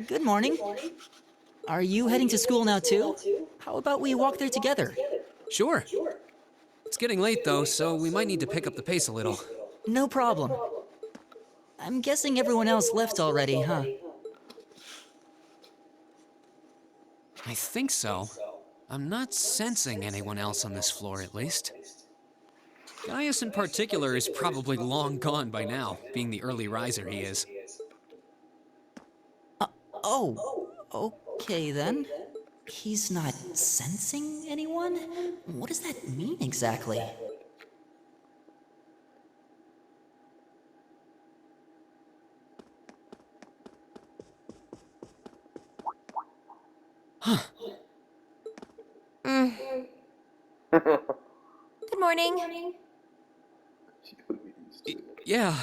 Good morning. Are you heading to school now too? How about we walk there together? Sure. It's getting late though, so we might need to pick up the pace a little. No problem. I'm guessing everyone else left already, huh? I think so. I'm not sensing anyone else on this floor, at least. Gaius in particular is probably long gone by now, being the early riser he is. Oh, okay then. He's not sensing anyone? What does that mean exactly? Huh. Good morning. Yeah.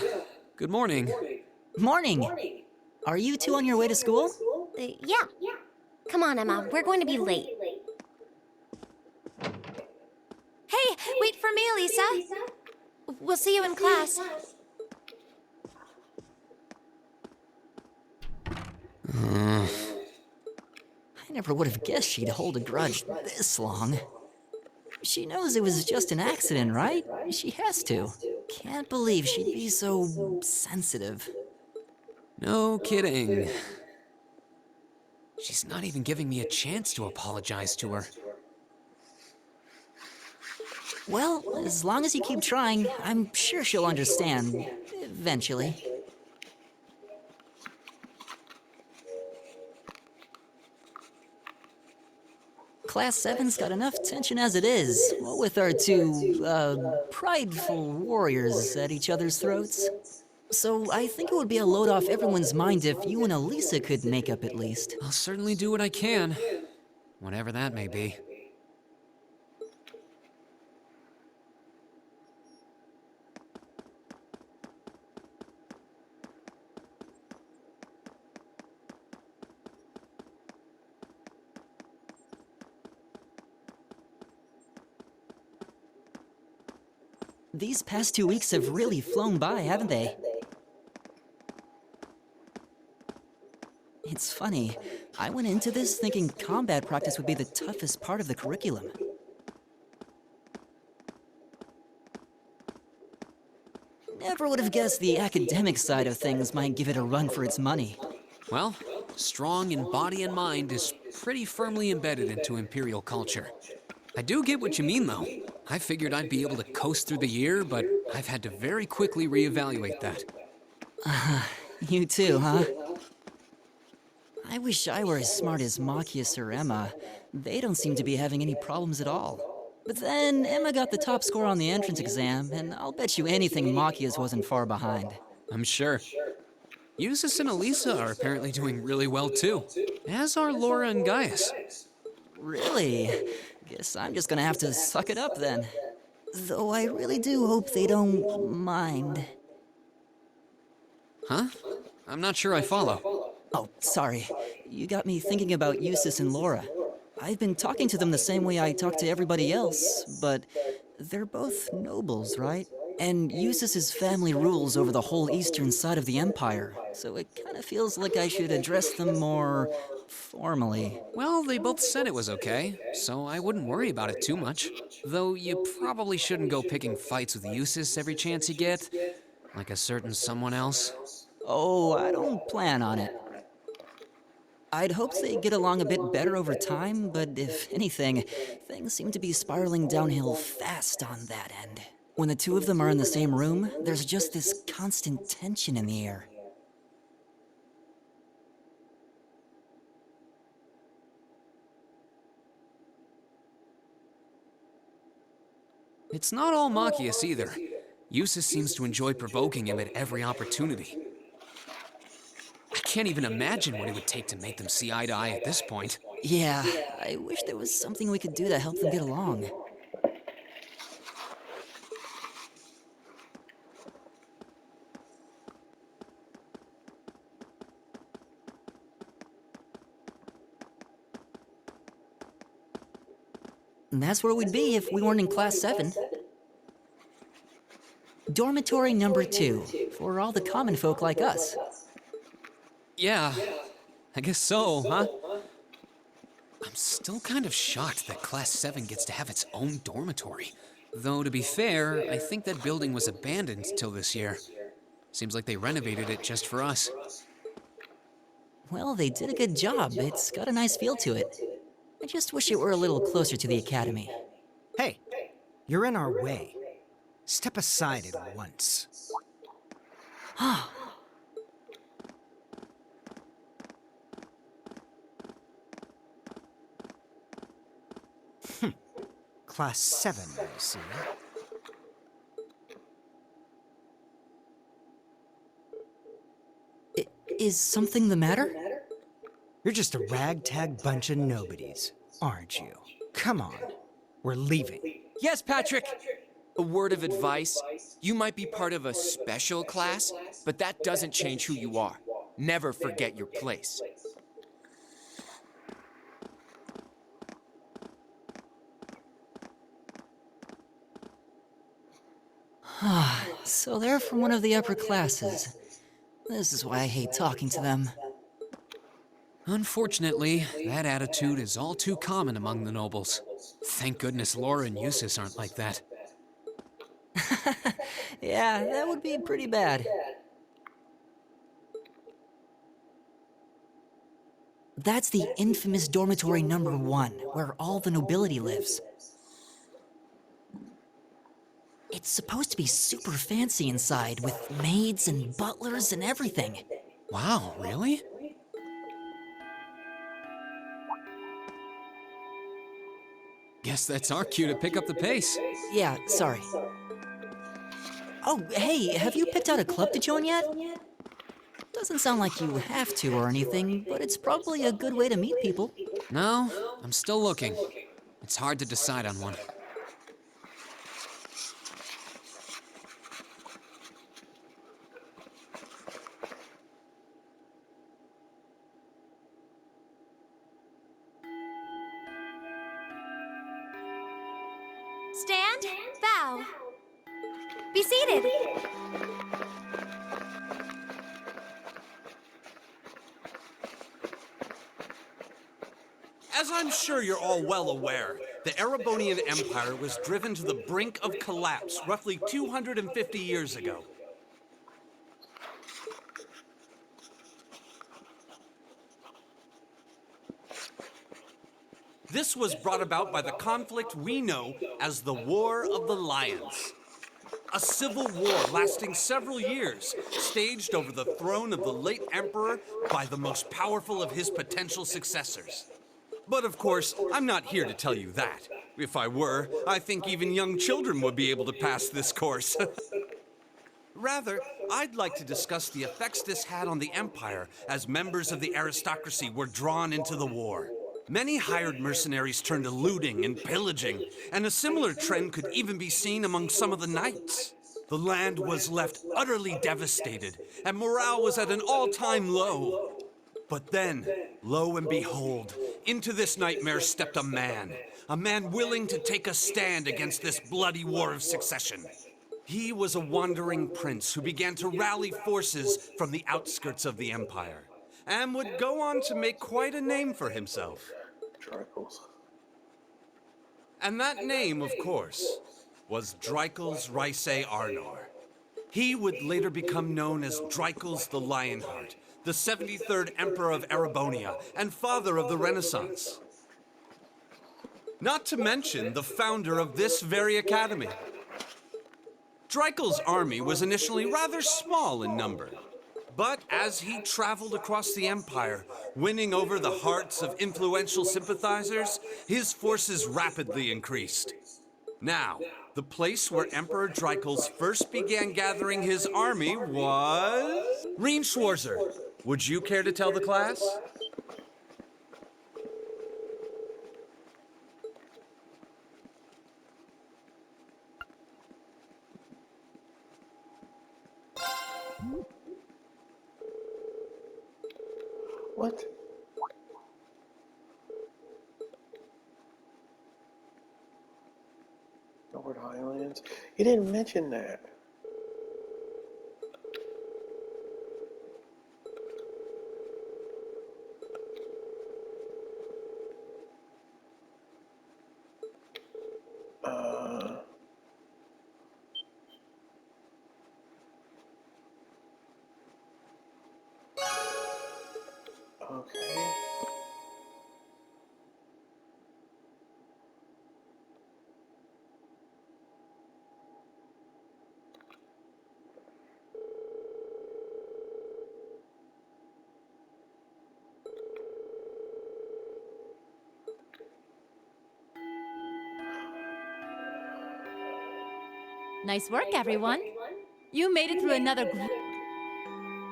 Good morning. Morning! Are you two on your way to school? Yeah. Come on, Emma. We're going to be late. Hey, wait for me, Elisa. We'll see you in class. I never would have guessed she'd hold a grudge this long. She knows it was just an accident, right? She has to. Can't believe she'd be so sensitive. No kidding. She's not even giving me a chance to apologize to her. Well, as long as you keep trying, I'm sure she'll understand. Eventually. Class 7's got enough tension as it is, what with our two, prideful warriors at each other's throats. So I think it would be a load off everyone's mind if you and Elisa could make up at least. I'll certainly do what I can, whatever that may be. These past 2 weeks have really flown by, haven't they? It's funny, I went into this thinking combat practice would be the toughest part of the curriculum. Never would have guessed the academic side of things might give it a run for its money. Well, strong in body and mind is pretty firmly embedded into Imperial culture. I do get what you mean, though. I figured I'd be able to coast through the year, but I've had to very quickly reevaluate that. You too, huh? I wish I were as smart as Machias or Emma. They don't seem to be having any problems at all. But then, Emma got the top score on the entrance exam, and I'll bet you anything Machias wasn't far behind. I'm sure. Eustace and Elisa are apparently doing really well, too. As are Laura and Gaius. Really? Guess I'm just gonna have to suck it up then. Though I really do hope they don't mind. Huh? I'm not sure I follow. Oh, sorry. You got me thinking about Eustace and Laura. I've been talking to them the same way I talk to everybody else, but they're both nobles, right? And Eustace's family rules over the whole eastern side of the Empire, so it kind of feels like I should address them more formally. Well, they both said it was okay, so I wouldn't worry about it too much. Though you probably shouldn't go picking fights with Eustace every chance you get, like a certain someone else. Oh, I don't plan on it. I'd hoped they'd get along a bit better over time, but if anything, things seem to be spiraling downhill fast on that end. When the two of them are in the same room, there's just this constant tension in the air. It's not all Machias either. Eustace seems to enjoy provoking him at every opportunity. I can't even imagine what it would take to make them see eye to eye at this point. Yeah, I wish there was something we could do to help them get along. And that's where we'd be if we weren't in Class 7. Dormitory number 2, for all the common folk like us. Yeah, I guess so, huh? I'm still kind of shocked that Class 7 gets to have its own dormitory. Though, to be fair, I think that building was abandoned till this year. Seems like they renovated it just for us. Well, they did a good job. It's got a nice feel to it. I just wish it were a little closer to the academy. Hey, you're in our way. Step aside at once. Class 7, I see. Is something the matter? You're just a ragtag bunch of nobodies, aren't you? Come on, we're leaving. Yes, Patrick! A word of advice. You might be part of a special class, but that doesn't change who you are. Never forget your place. So they're from one of the upper classes. This is why I hate talking to them. Unfortunately, that attitude is all too common among the nobles. Thank goodness Laura and Eustace aren't like that. Yeah, that would be pretty bad. That's the infamous dormitory number 1, where all the nobility lives. It's supposed to be super fancy inside, with maids and butlers and everything. Wow, really? Guess that's our cue to pick up the pace. Yeah, sorry. Oh, hey, have you picked out a club to join yet? Doesn't sound like you have to or anything, but it's probably a good way to meet people. No, I'm still looking. It's hard to decide on one. Stand, bow. Be seated. As I'm sure you're all well aware, the Erebonian Empire was driven to the brink of collapse roughly 250 years ago. This was brought about by the conflict we know as the War of the Lions. A civil war lasting several years, staged over the throne of the late emperor by the most powerful of his potential successors. But of course, I'm not here to tell you that. If I were, I think even young children would be able to pass this course. Rather, I'd like to discuss the effects this had on the Empire as members of the aristocracy were drawn into the war. Many hired mercenaries turned to looting and pillaging, and a similar trend could even be seen among some of the knights. The land was left utterly devastated, and morale was at an all-time low. But then, lo and behold, into this nightmare stepped a man willing to take a stand against this bloody war of succession. He was a wandering prince who began to rally forces from the outskirts of the Empire, and would go on to make quite a name for himself. And that name, of course, was Dreicels Rhysei Arnor. He would later become known as Dreicels the Lionheart, the 73rd Emperor of Erebonia, and father of the Renaissance. Not to mention the founder of this very academy. Dreicels' army was initially rather small in number, but as he traveled across the Empire, winning over the hearts of influential sympathizers, his forces rapidly increased. Now, the place where Emperor Dreicels first began gathering his army was... Reen Schwarzer, would you care to tell the class? What? Norwood Highlands? You didn't mention that. Nice work, everyone. You made it through another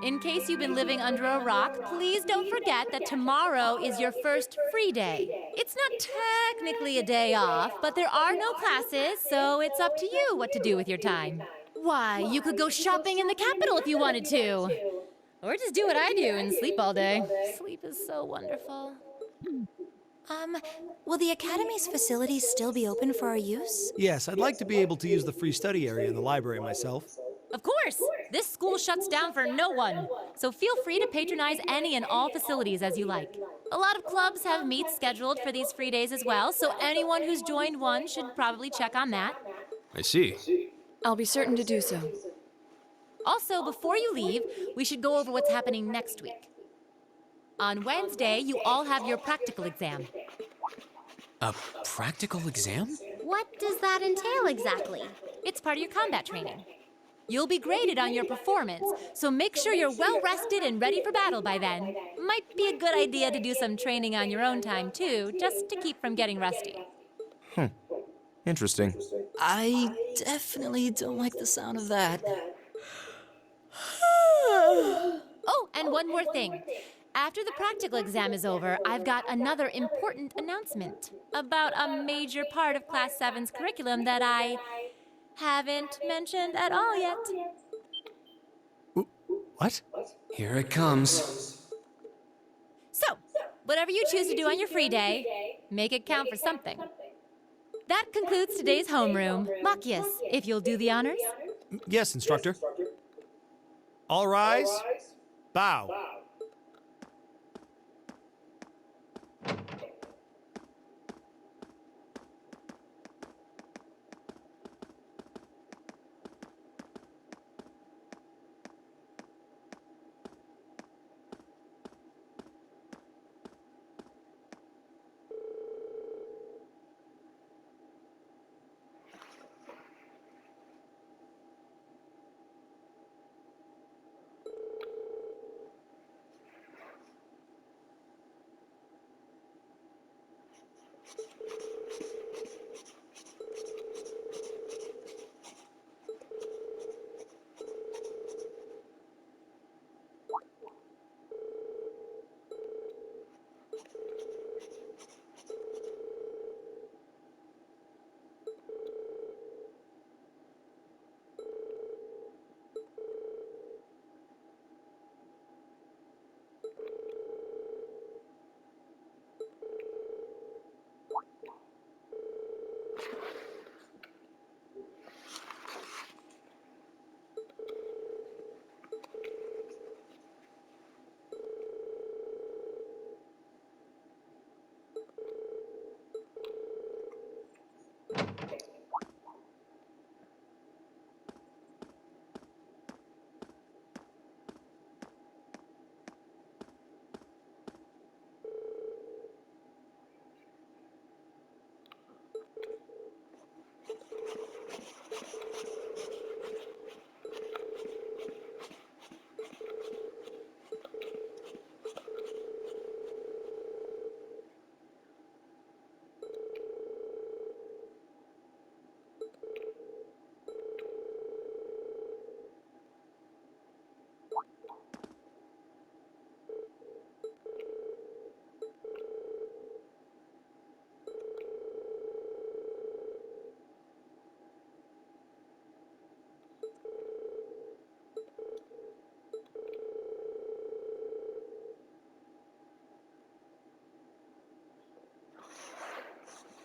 In case you've been living under a rock, please don't forget that tomorrow is your first free day. It's not technically a day off, but there are no classes, so it's up to you what to do with your time. Why, you could go shopping in the capital if you wanted to. Or just do what I do and sleep all day. Sleep is so wonderful. Will the Academy's facilities still be open for our use? Yes, I'd like to be able to use the free study area in the library myself. Of course! This school shuts down for no one, so feel free to patronize any and all facilities as you like. A lot of clubs have meets scheduled for these free days as well, so anyone who's joined one should probably check on that. I see. I'll be certain to do so. Also, before you leave, we should go over what's happening next week. On Wednesday, you all have your practical exam. A practical exam? What does that entail exactly? It's part of your combat training. You'll be graded on your performance, so make sure you're well rested and ready for battle by then. Might be a good idea to do some training on your own time, too, just to keep from getting rusty. Interesting. I definitely don't like the sound of that. Oh, and one more thing. After the practical exam is over, I've got another important announcement about a major part of Class 7's curriculum that I haven't mentioned at all yet. What? Here it comes. So, whatever you choose to do on your free day, make it count for something. That concludes today's homeroom. Machias, if you'll do the honors. Yes, instructor. All rise. Bow.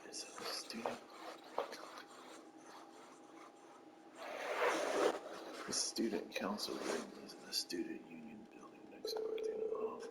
Is it a student? The student council room is in the student union building next door at the end of the hall.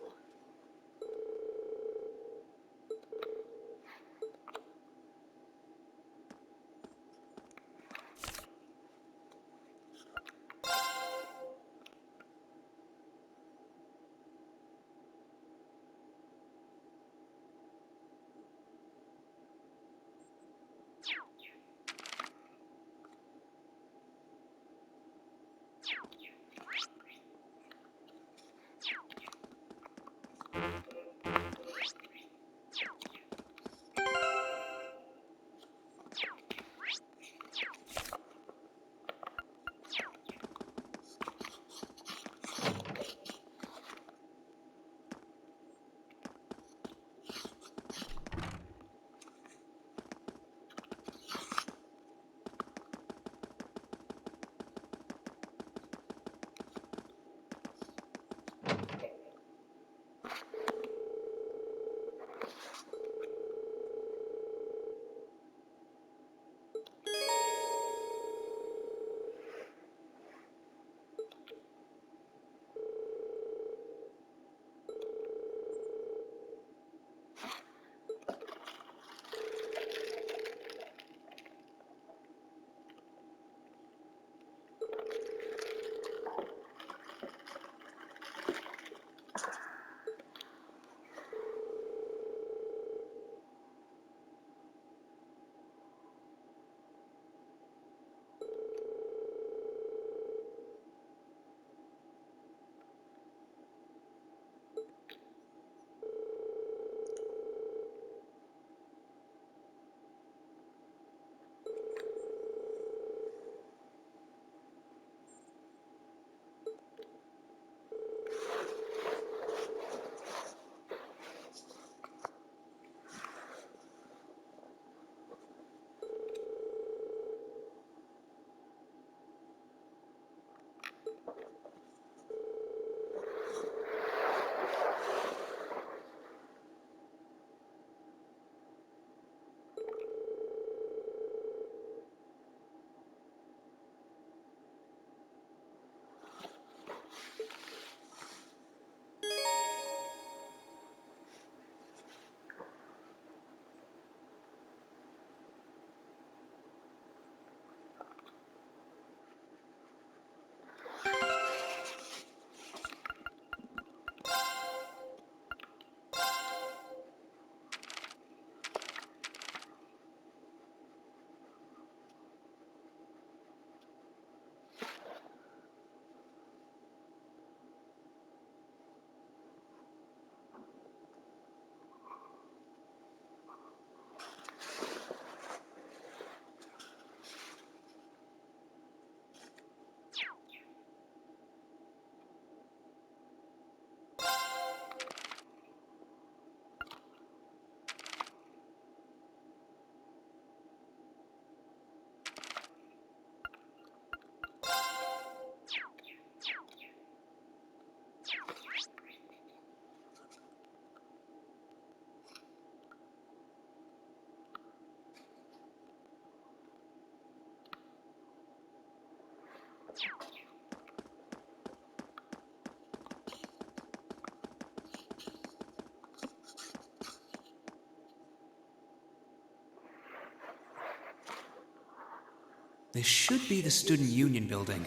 This should be the Student Union building.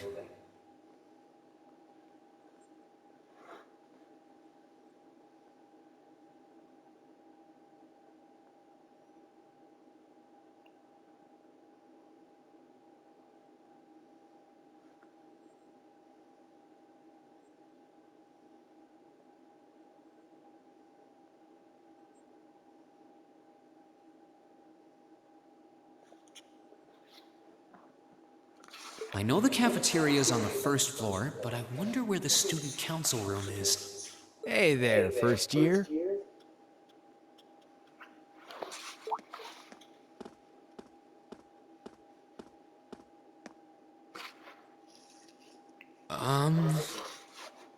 I know the cafeteria is on the first floor, but I wonder where the student council room is. Hey there, first year.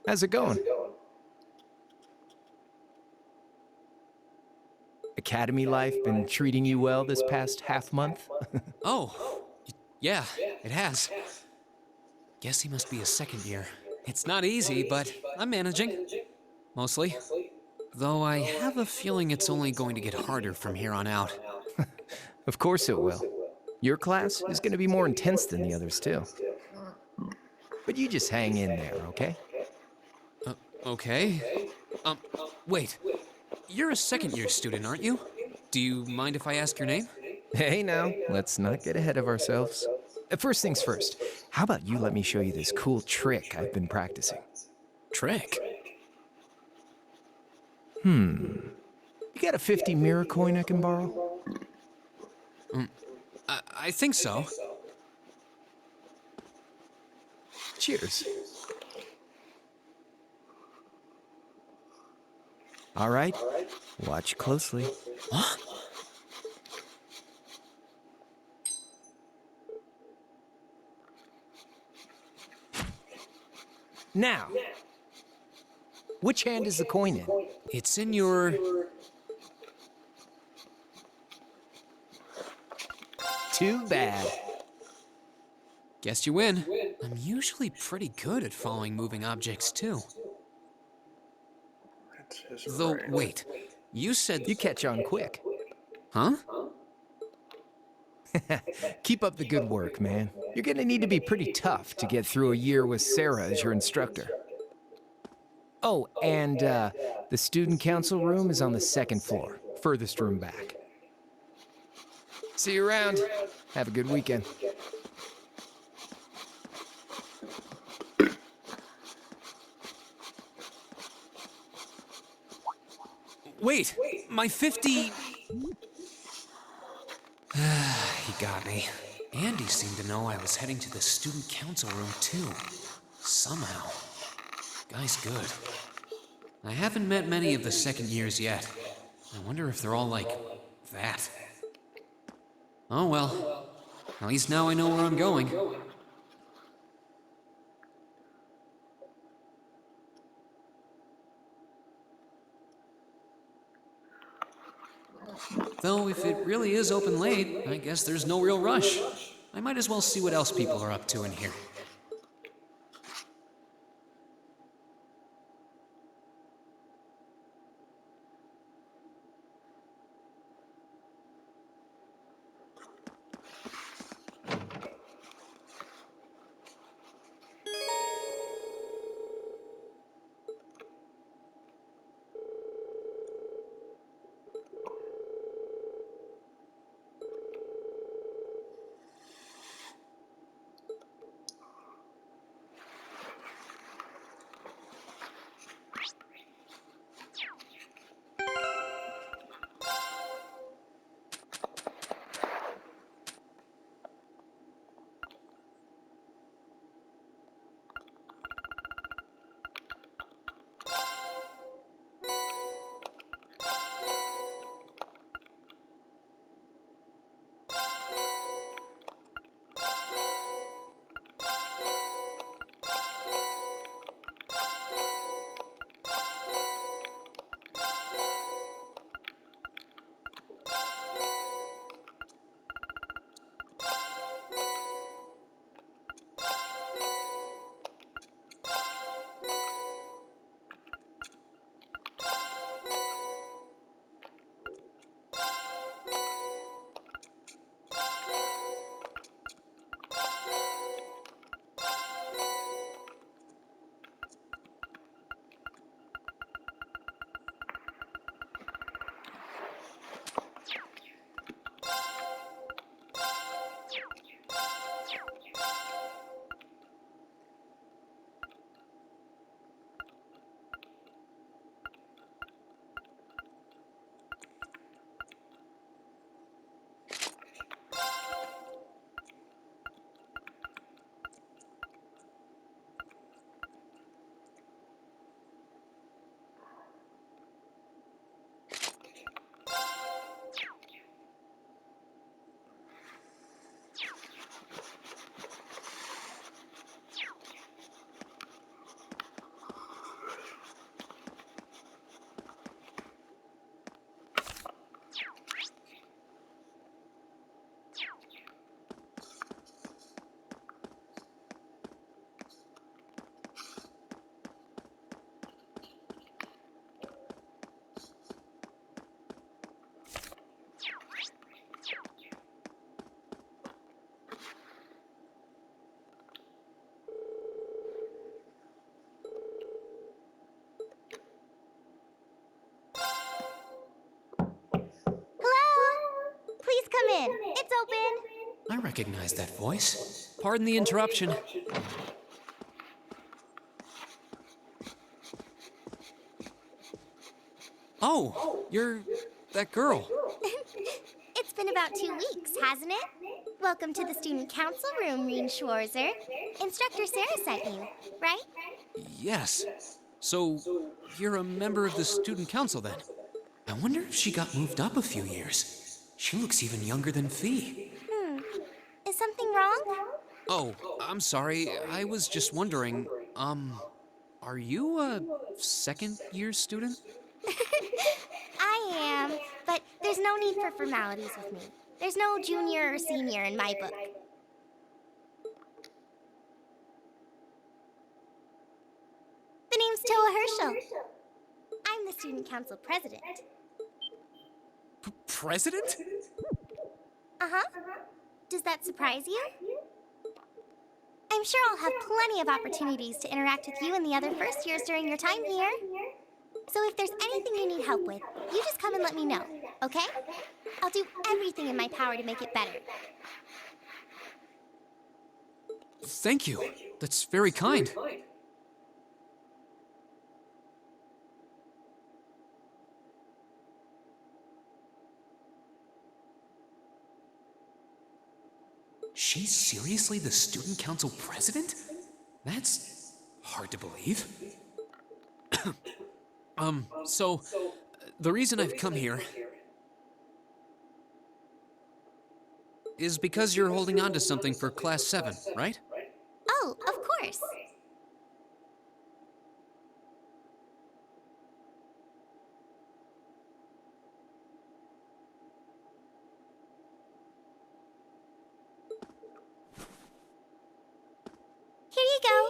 How's it going? Academy life been treating you well this past half month? Oh, yeah, it has. Guess he must be a second year. It's not easy, but I'm managing. Mostly. Though I have a feeling it's only going to get harder from here on out. Of course it will. Your class is going to be more intense than the others, too. But you just hang in there, okay? Okay. Wait. You're a second year student, aren't you? Do you mind if I ask your name? Hey now, let's not get ahead of ourselves. First things first, how about you let me show you this cool trick I've been practicing? Trick? You got a 50 mirror coin I can borrow? I think so. Cheers. All right, watch closely. Huh? Now, which hand is the coin in? It's in your... Too bad. Guess you win. I'm usually pretty good at following moving objects, too. It's his Though, right. wait. You said... You catch on quick. Huh? Keep up the good work, man. You're gonna need to be pretty tough to get through a year with Sarah as your instructor. Oh, and the student council room is on the second floor, furthest room back. See you around. Have a good weekend. Wait! My 50... He got me. Andy seemed to know I was heading to the student council room, too. Somehow. Guy's good. I haven't met many of the second years yet. I wonder if they're all like... that. Oh well. At least now I know where I'm going. Though if it really is open late, I guess there's no real rush. I might as well see what else people are up to in here. in. It's open. I recognize that voice. Pardon the interruption. Oh, you're that girl. It's been about 2 weeks, hasn't it? Welcome to the student council room, Reen Schwarzer. Instructor Sarah sent you, right? Yes. So, you're a member of the student council then? I wonder if she got moved up a few years. She looks even younger than Fee. Is something wrong? Oh, I'm sorry. I was just wondering, are you a second year student? I am, but there's no need for formalities with me. There's no junior or senior in my book. The name's Toa Herschel. I'm the student council president. President? Uh-huh. Does that surprise you? I'm sure I'll have plenty of opportunities to interact with you and the other first years during your time here. So if there's anything you need help with, you just come and let me know, okay? I'll do everything in my power to make it better. Thank you. That's very kind. She's seriously the student council president? That's hard to believe. So, the reason I've come here is because you're holding on to something for Class 7, right? Oh, of course. Here you go.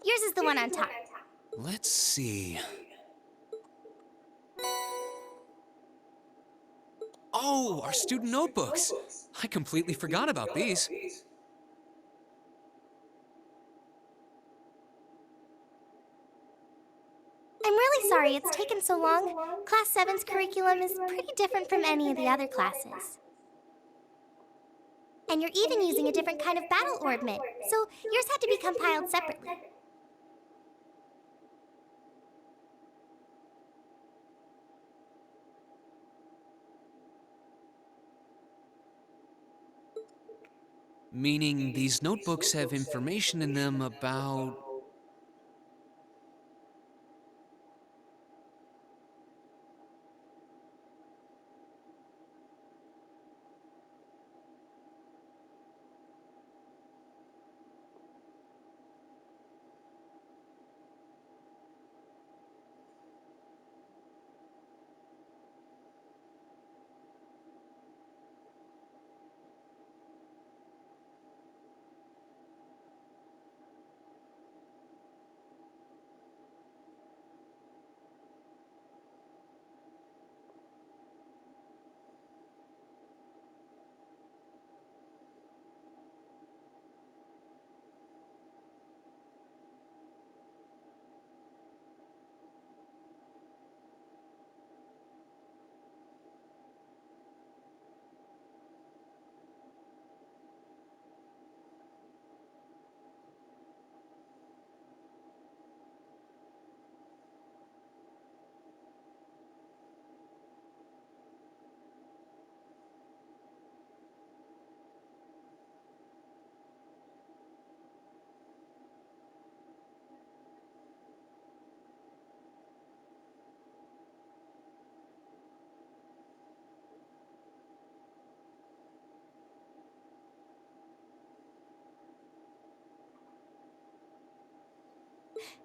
Yours is the one on top. Let's see. Oh, our student notebooks. I completely forgot about these. I'm really sorry it's taken so long. Class 7's curriculum is pretty different from any of the other classes. And you're even using a different kind of battle orbment, so yours had to be compiled separately. Meaning these notebooks have information in them about...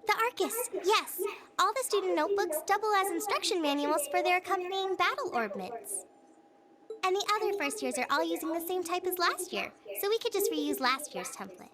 The Arcus, yes. All the student notebooks double as instruction manuals for their accompanying battle orbments. And the other first years are all using the same type as last year, so we could just reuse last year's template.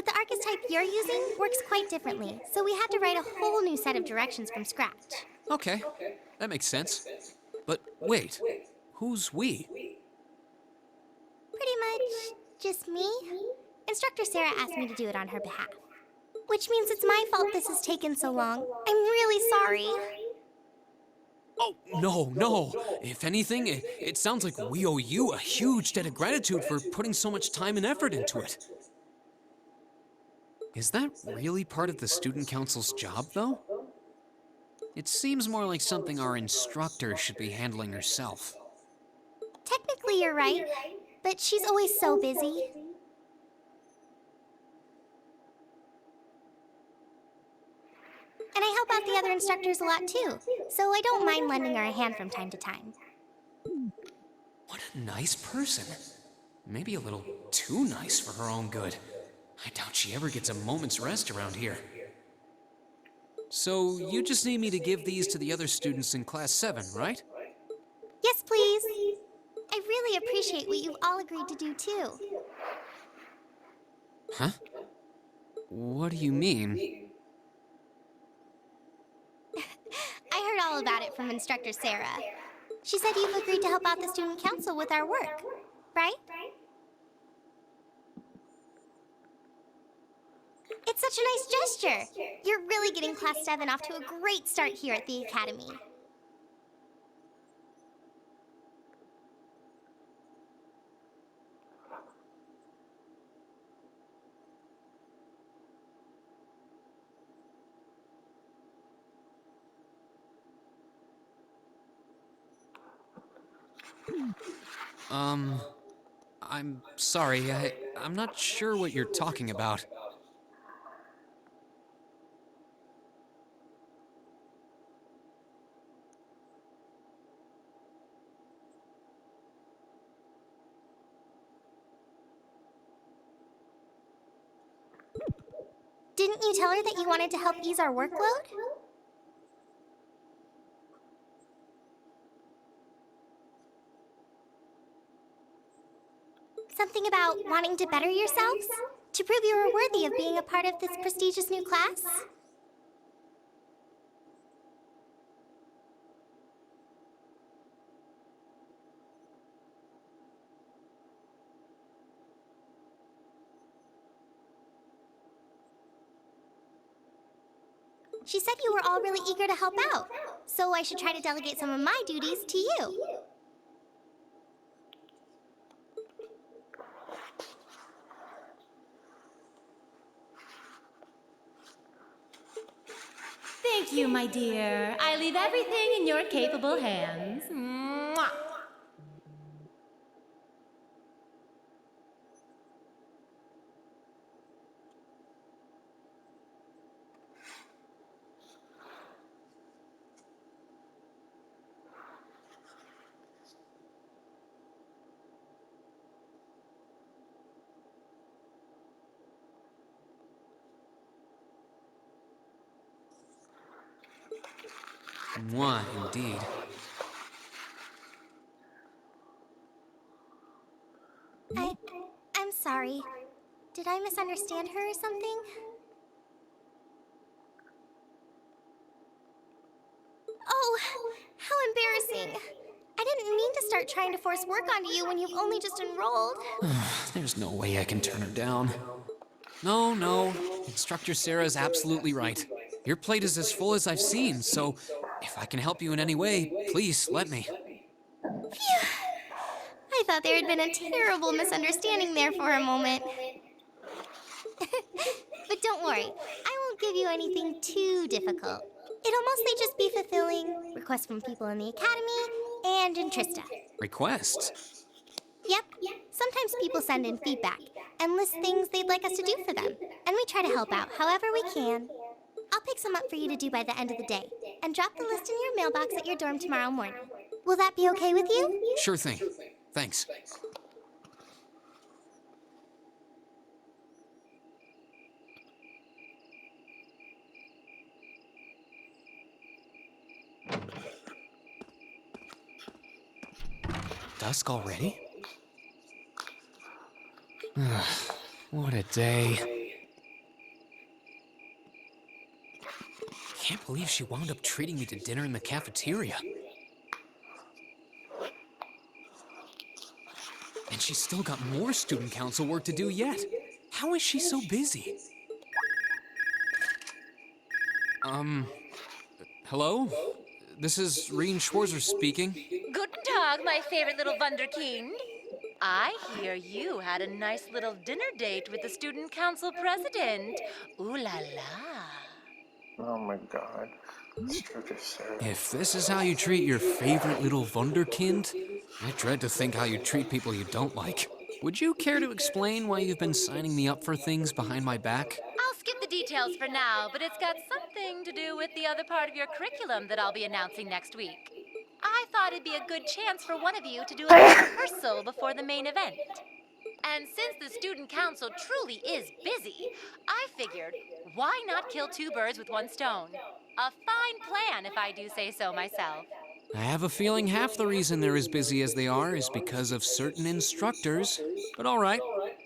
But the archetype you're using works quite differently, so we had to write a whole new set of directions from scratch. Okay, that makes sense. But wait, who's we? Pretty much just me. Instructor Sarah asked me to do it on her behalf. Which means it's my fault this has taken so long. I'm really sorry. Oh, no. If anything, it sounds like we owe you a huge debt of gratitude for putting so much time and effort into it. Is that really part of the student council's job, though? It seems more like something our instructor should be handling herself. Technically, you're right, but she's always so busy. And I help out the other instructors a lot too, so I don't mind lending her a hand from time to time. What a nice person. Maybe a little too nice for her own good. I doubt she ever gets a moment's rest around here. So, you just need me to give these to the other students in Class 7, right? Yes, please. I really appreciate what you've all agreed to do too. Huh? What do you mean? I heard all about it from Instructor Sarah. She said you've agreed to help out the student council with our work, right? It's such a nice gesture. You're really getting Class 7 off to a great start here at the Academy. I'm sorry, I'm not sure what you're talking about. Didn't you tell her that you wanted to help ease our workload? Something about wanting to better yourselves? To prove you were worthy of being a part of this prestigious new class? She said you were all really eager to help out, so I should try to delegate some of my duties to you. Thank you, my dear. I leave everything in your capable hands. Mwah. Mwah, indeed. I'm sorry. Did I misunderstand her or something? Oh, how embarrassing. I didn't mean to start trying to force work onto you when you've only just enrolled. There's no way I can turn her down. No. Instructor Sarah's absolutely right. Your plate is as full as I've seen, so if I can help you in any way, please let me. Phew. I thought there had been a terrible misunderstanding there for a moment. But don't worry, I won't give you anything too difficult. It'll mostly just be fulfilling requests from people in the Academy and in Trista. Requests? Yep. Sometimes people send in feedback and list things they'd like us to do for them, and we try to help out however we can. I'll pick some up for you to do by the end of the day, and drop the list in your mailbox at your dorm tomorrow morning. Will that be okay with you? Sure thing. Thanks. Dusk already? What a day. believe she wound up treating me to dinner in the cafeteria. And she's still got more student council work to do yet. How is she so busy? Hello? This is Rien Schwarzer speaking. Guten Tag, my favorite little Wunderkind. I hear you had a nice little dinner date with the student council president. Ooh la la. Oh my god. Instructor Sarah. If this is how you treat your favorite little Wunderkind, I dread to think how you treat people you don't like. Would you care to explain why you've been signing me up for things behind my back? I'll skip the details for now, but it's got something to do with the other part of your curriculum that I'll be announcing next week. I thought it'd be a good chance for one of you to do a little rehearsal before the main event. And since the student council truly is busy, I figured, why not kill two birds with one stone? A fine plan, if I do say so myself. I have a feeling half the reason they're as busy as they are is because of certain instructors. But all right,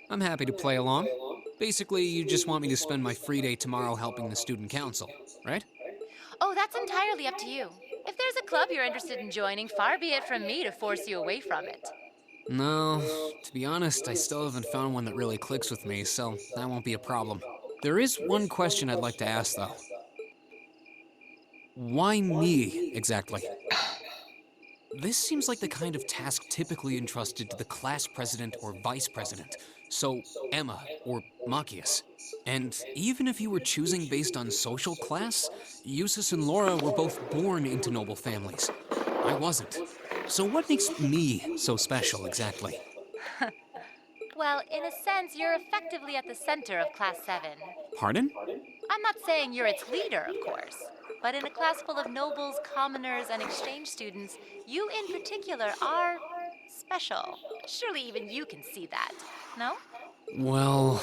I'm happy to play along. Basically, you just want me to spend my free day tomorrow helping the student council, right? Oh, that's entirely up to you. If there's a club you're interested in joining, far be it from me to force you away from it. No, to be honest, I still haven't found one that really clicks with me, so that won't be a problem. There is one question I'd like to ask, though. Why me, exactly? This seems like the kind of task typically entrusted to the class president or vice president, so Emma or Machias. And even if you were choosing based on social class, Eustace and Laura were both born into noble families. I wasn't. So what makes me so special, exactly? Well, in a sense, you're effectively at the center of Class 7. Pardon? I'm not saying you're its leader, of course. But in a class full of nobles, commoners, and exchange students, you in particular are special. Surely even you can see that, no? Well,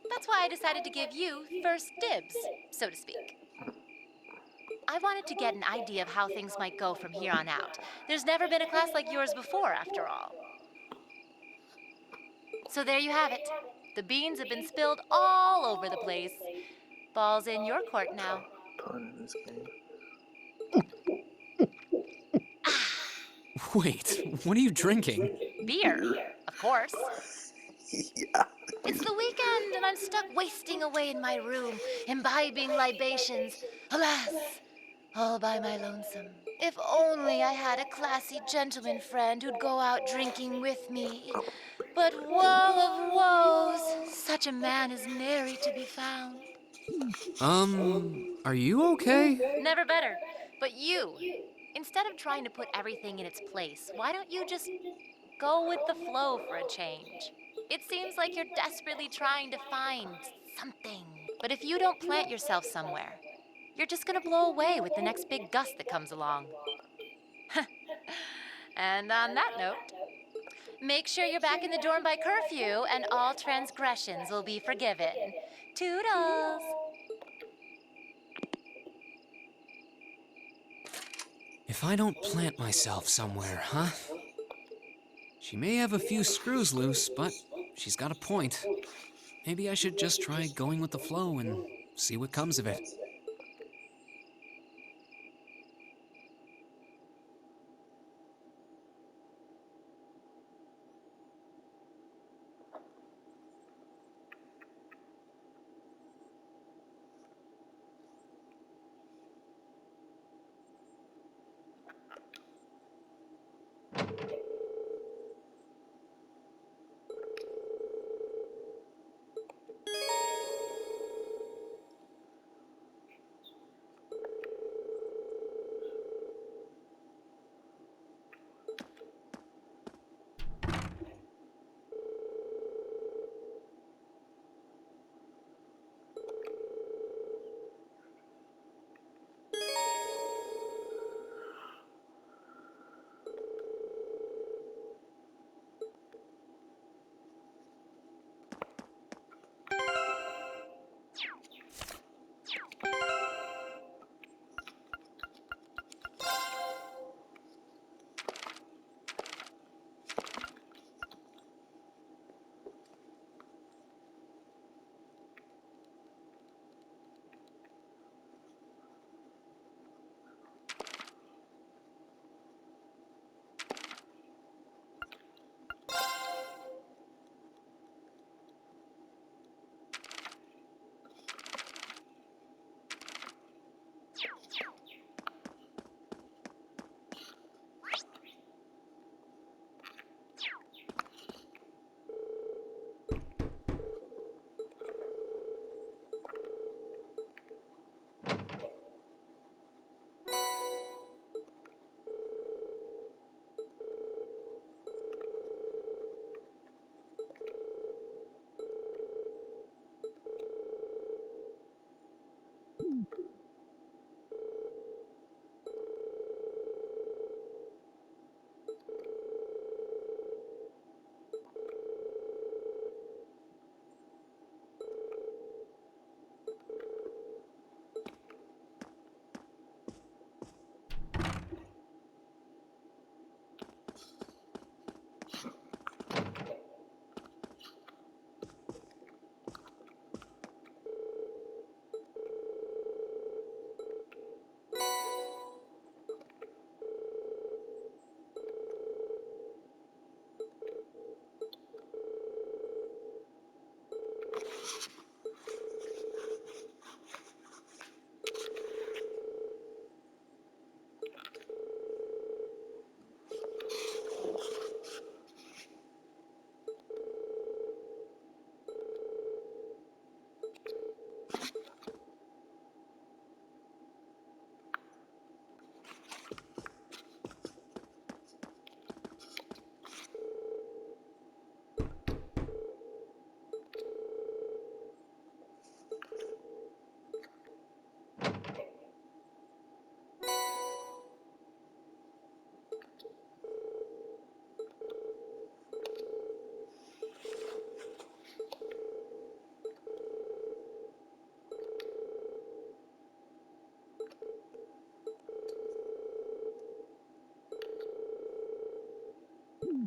That's why I decided to give you first dibs, so to speak. I wanted to get an idea of how things might go from here on out. There's never been a class like yours before, after all. So there you have it. The beans have been spilled all over the place. Ball's in your court now. Pun in this game. wait, what are you drinking? Beer, of course. Yeah. It's the weekend, and I'm stuck wasting away in my room, imbibing libations. Alas, all by my lonesome. If only I had a classy gentleman friend who'd go out drinking with me. But woe of woes, such a man is nary to be found. Are you okay? Never better. But you, instead of trying to put everything in its place, why don't you just go with the flow for a change? It seems like you're desperately trying to find something. But if you don't plant yourself somewhere, you're just gonna blow away with the next big gust that comes along. And on that note, make sure you're back in the dorm by curfew and all transgressions will be forgiven. Toodles! If I don't plant myself somewhere, huh? She may have a few screws loose, but she's got a point. Maybe I should just try going with the flow and see what comes of it. I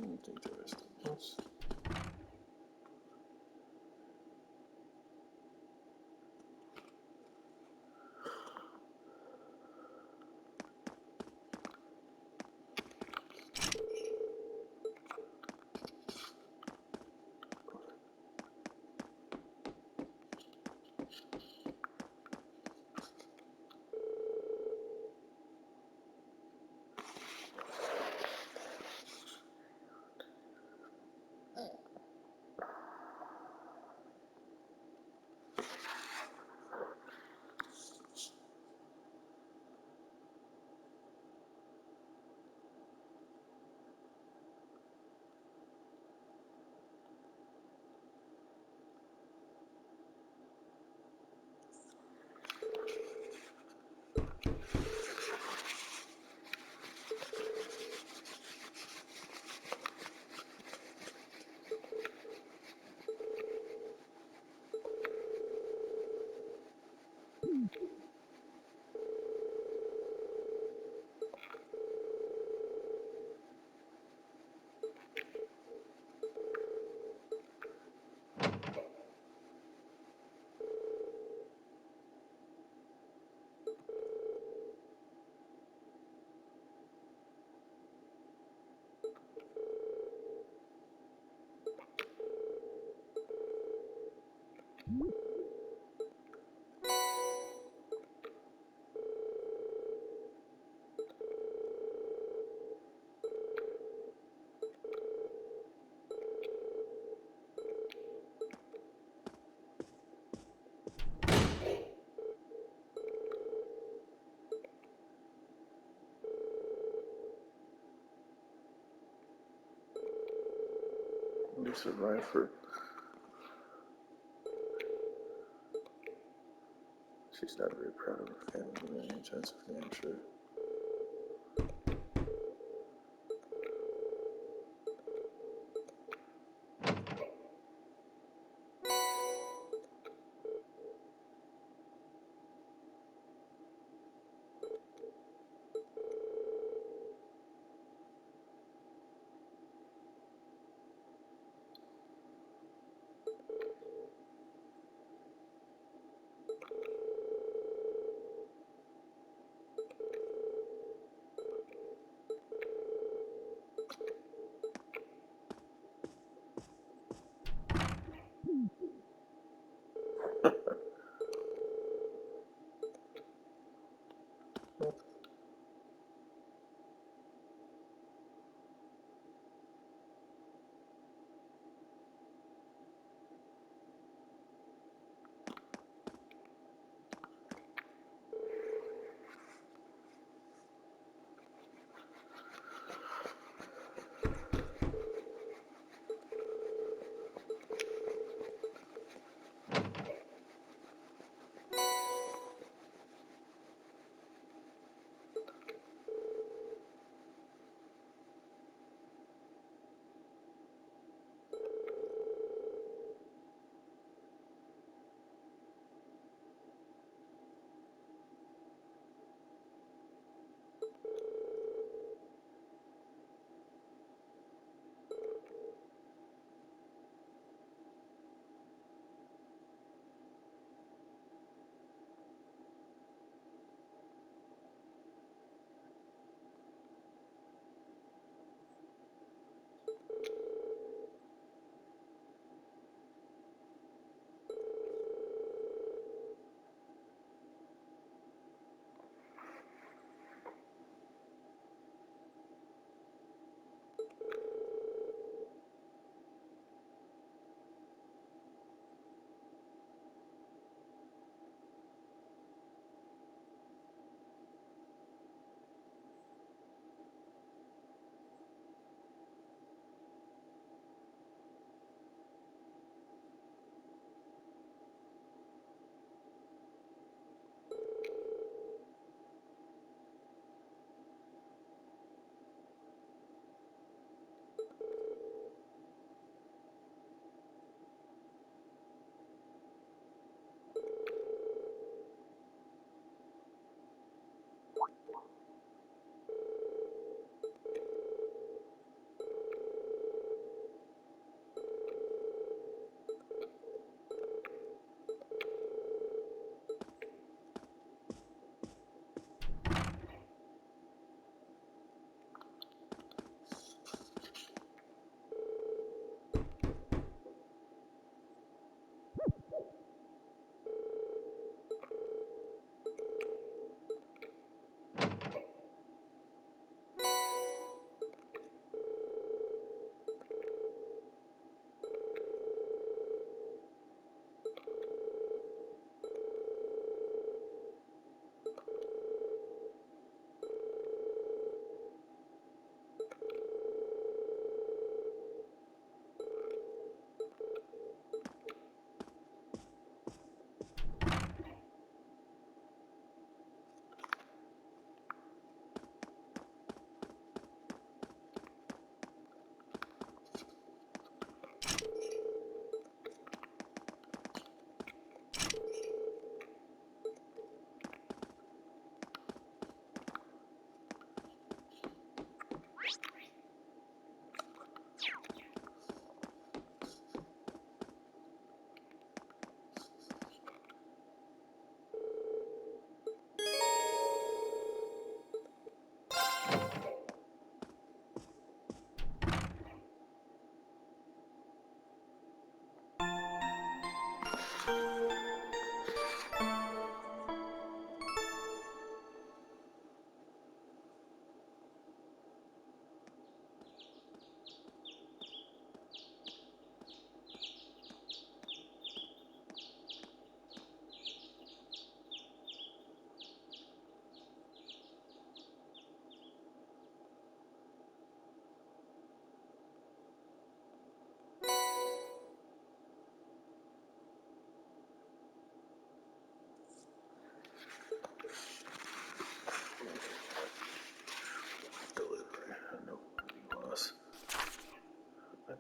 don't think the rest of us. Lisa Ryford. She's not very proud of her family by any chance of I'm sure.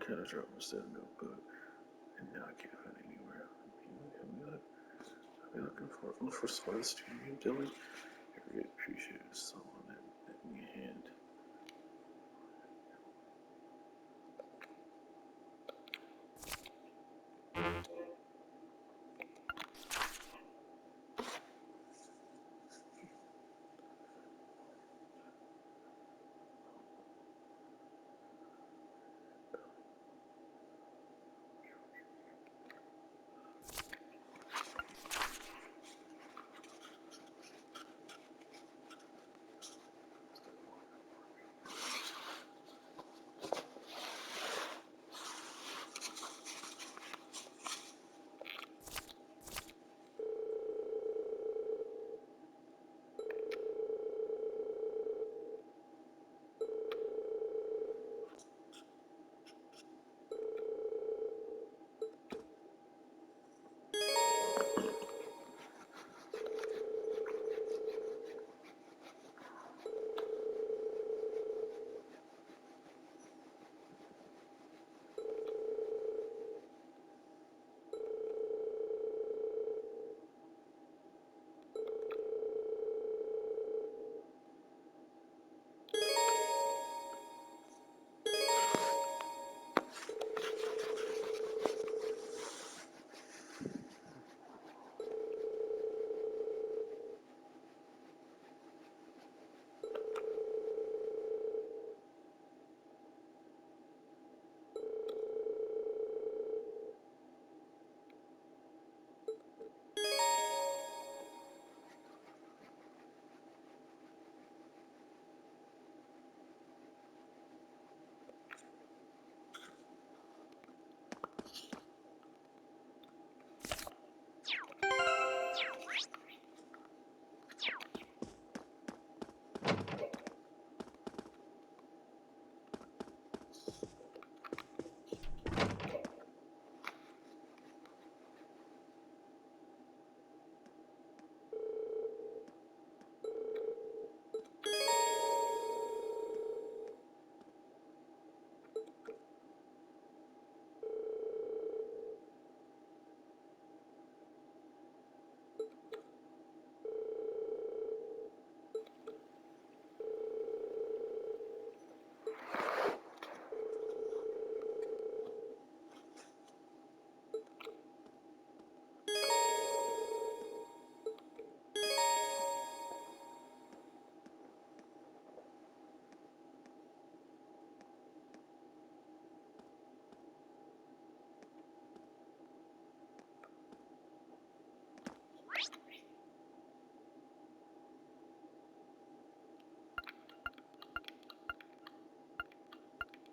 kind of dropped my stuff notebook, and now I can't find it anywhere. I'll be looking for it. Look for the student union building. I really appreciate it so much.